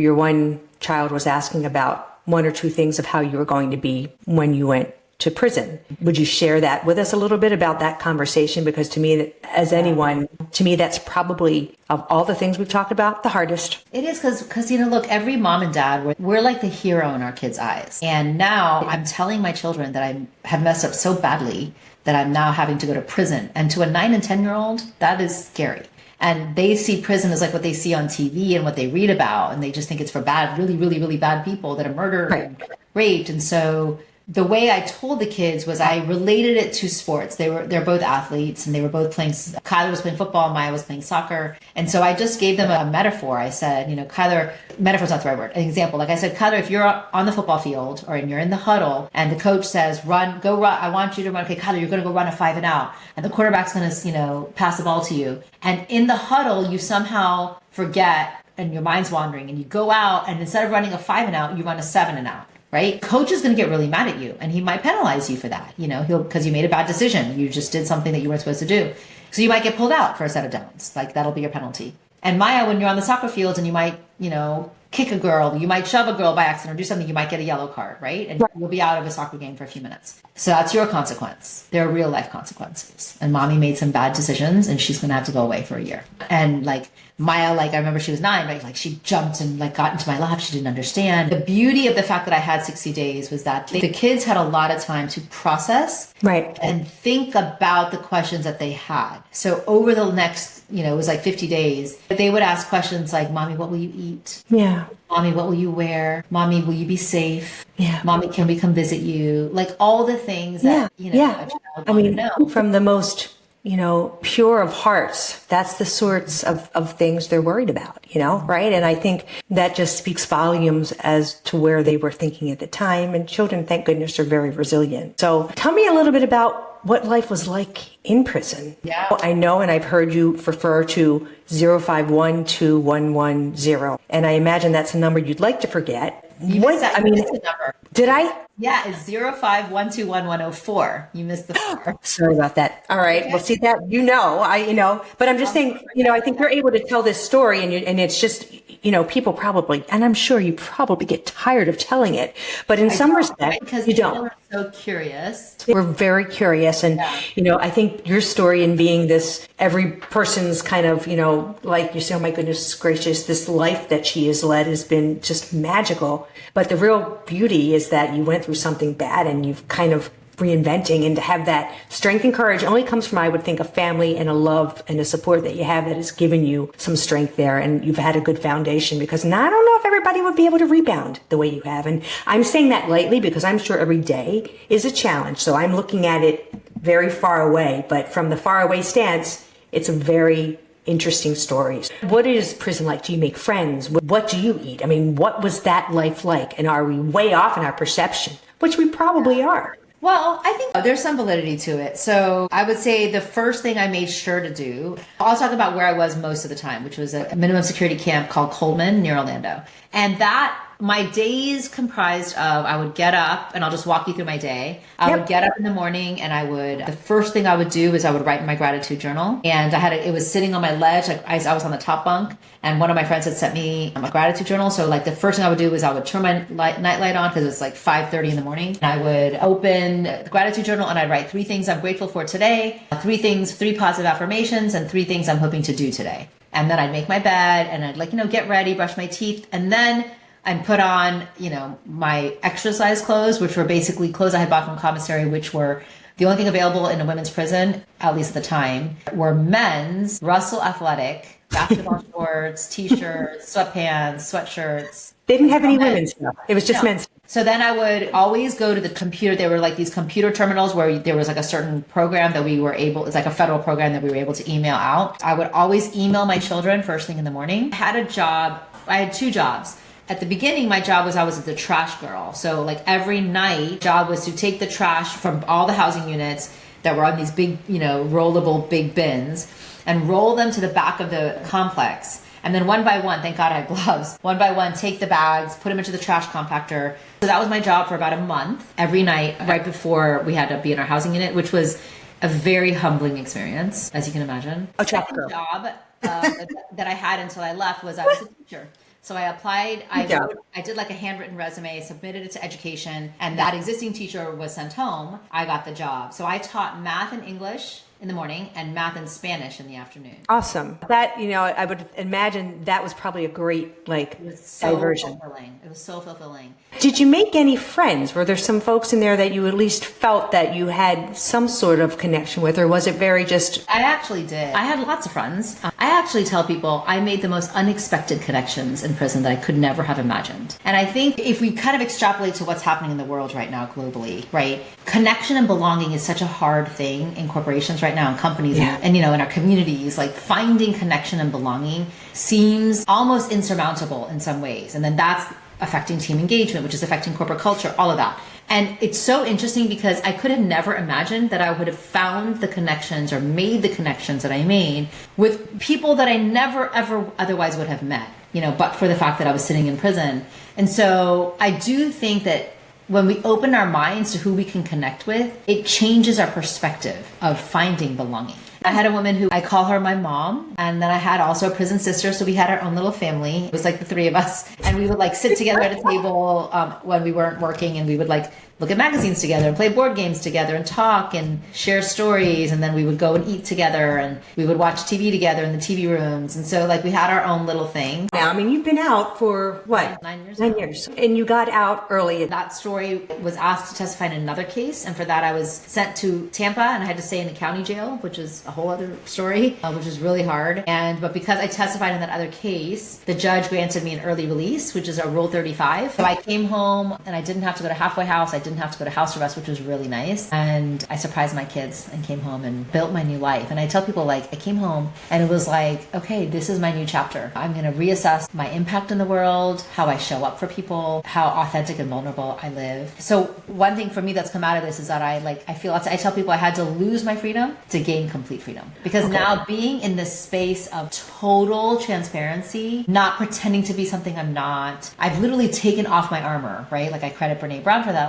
Your one child was asking about one or two things of how you were going to be when you went to prison. Would you share that with us a little bit about that conversation? Because to me, as anyone, to me, that's probably, of all the things we've talked about, the hardest. It is because, look, every mom and dad, we're like the hero in our kids' eyes. And now I'm telling my children that I have messed up so badly that I'm now having to go to prison. And to a 9 and 10-year-old, that is scary. And they see prison as like what they see on TV and what they read about. And they just think it's for bad, really, really, really bad people that are murdered and raped. And so the way I told the kids was I related it to sports. They're both athletes and they were both playing. Kyler was playing football, Maya was playing soccer. And so I just gave them a metaphor. I said, Kyler, metaphor's not the right word. An example, like I said, Kyler, if you're on the football field or you're in the huddle and the coach says, go run. I want you to run. Okay, Kyler, you're going to go run a 5 and out. And the quarterback's going to, pass the ball to you. And in the huddle, you somehow forget and your mind's wandering and you go out and instead of running a 5 and out, you run a 7 and out. Right? Coach is going to get really mad at you and he might penalize you for that, because you made a bad decision. You just did something that you weren't supposed to do. So you might get pulled out for a set of downs. Like that'll be your penalty. And Maya, when you're on the soccer field and you might, kick a girl, you might shove a girl by accident or do something, you might get a yellow card, right? And you'll be out of a soccer game for a few minutes. So that's your consequence. There are real life consequences. And mommy made some bad decisions and she's going to have to go away for a year. And Maya, I remember she was 9, right? She jumped and got into my lap. She didn't understand. The beauty of the fact that I had 60 days was that the kids had a lot of time to process and think about the questions that they had. So over the next, it was 50 days, they would ask questions like, Mommy, what will you eat? Yeah. Mommy, what will you wear? Mommy, will you be safe? Yeah. Mommy, can we come visit you? All the things that, a child wanted to know. From the most pure of hearts, that's the sorts of things they're worried about, right? And I think that just speaks volumes as to where they were thinking at the time. And children, thank goodness, are very resilient. So tell me a little bit about what life was like in prison. Yeah. I know, and I've heard you refer to 0512110. And I imagine that's a number you'd like to forget. You missed the number. Did I? Yeah, it's 051211004. You missed the 4. Sorry about that. All right. Well, see that, but I'm just saying, I think you're able to tell this story and it's just, people probably, and I'm sure you probably get tired of telling it, but in some respects, because you don't. We're so curious. We're very curious. And, I think your story in being this, every person's kind of, like you say, oh my goodness gracious, this life that she has led has been just magical. But the real beauty is that you went through something bad and you've kind of reinventing, and to have that strength and courage only comes from, I would think, a family and a love and a support that you have that has given you some strength there, and you've had a good foundation, because I don't know if everybody would be able to rebound the way you have. And I'm saying that lightly because I'm sure every day is a challenge. So I'm looking at it very far away, but from the far away stance, it's a very interesting story. What is prison like? Do you make friends? What do you eat? I mean, what was that life like? And are we way off in our perception? Which we probably are. Well, I think there's some validity to it. So I would say the first thing I made sure to do, I'll talk about where I was most of the time, which was a minimum security camp called Coleman near Orlando. And that, my days comprised of, I would get up, and I'll just walk you through my day. I would get up in the morning and the first thing I would do is I would write in my gratitude journal. And it was sitting on my ledge. I was on the top bunk, and one of my friends had sent me a gratitude journal. So the first thing I would do is I would turn my nightlight on because it's 5:30 in the morning. And I would open the gratitude journal and I'd write 3 things I'm grateful for today, 3 positive affirmations, and 3 things I'm hoping to do today. And then I'd make my bed and I'd get ready, brush my teeth, and then I'd put on, my exercise clothes, which were basically clothes I had bought from commissary, which were the only thing available in a women's prison, at least at the time, were men's Russell Athletic, basketball shorts, t-shirts, sweatpants, sweatshirts. They didn't have any women's stuff. It was just men's. So then I would always go to the computer. There were these computer terminals where there was a certain program that it's a federal program that we were able to email out. I would always email my children first thing in the morning. I had 2 jobs. At the beginning, my job was I was the trash girl. So every night, job was to take the trash from all the housing units that were on these big, rollable big bins and roll them to the back of the complex. And then one by one, thank God I had gloves, one by one, take the bags, put them into the trash compactor. So that was my job for about a month, every night, right before we had to be in our housing unit, which was a very humbling experience, as you can imagine. A trash Second girl. job that I had until I left was I was a teacher. So I applied, Yeah. I did like a handwritten resume, submitted it to education, and that existing teacher was sent home. I got the job. So I taught math and English in the morning and math and Spanish in the afternoon. Awesome. That, I would imagine that was probably a great, like, It was so diversion. fulfilling. It was so fulfilling. Did you make any friends? Were there some folks in there that you at least felt that you had some sort of connection with, or was it very just... I actually did. I had lots of friends. I actually tell people I made the most unexpected connections in prison that I could never have imagined. And I think if we kind of extrapolate to what's happening in the world right now globally, right? Connection and belonging is such a hard thing in corporations right now, in companies, and in our communities. Like finding connection and belonging seems almost insurmountable in some ways. And then that's affecting team engagement, which is affecting corporate culture, all of that. And it's so interesting because I could have never imagined that I would have found the connections or made the connections that I made with people that I never ever otherwise would have met, but for the fact that I was sitting in prison. And so I do think that when we open our minds to who we can connect with, it changes our perspective of finding belonging. I had a woman who I call her my mom, and then I had also a prison sister, so we had our own little family. It was like the three of us, and we would like sit together at a table when we weren't working, and we would like look at magazines together and play board games together and talk and share stories, and then we would go and eat together, and we would watch TV together in the TV rooms. And so like we had our own little thing. Now, you've been out for what? 9 years. 9 years. And you got out early. That story was asked to testify in another case, and for that I was sent to Tampa, and I had to stay in the county jail, which is a whole other story, which is really hard. But because I testified in that other case, the judge granted me an early release, which is a Rule 35. So I came home, and I didn't have to go to halfway house. I didn't have to go to house arrest, which was really nice. And I surprised my kids and came home and built my new life. And I tell people, like, I came home and it was like, okay, this is my new chapter. I'm going to reassess my impact in the world, how I show up for people, how authentic and vulnerable I live. So one thing for me that's come out of this is that I tell people I had to lose my freedom to gain complete freedom. Because now being in this space of total transparency, not pretending to be something I'm not, I've literally taken off my armor, right? Like I credit Brene Brown for that.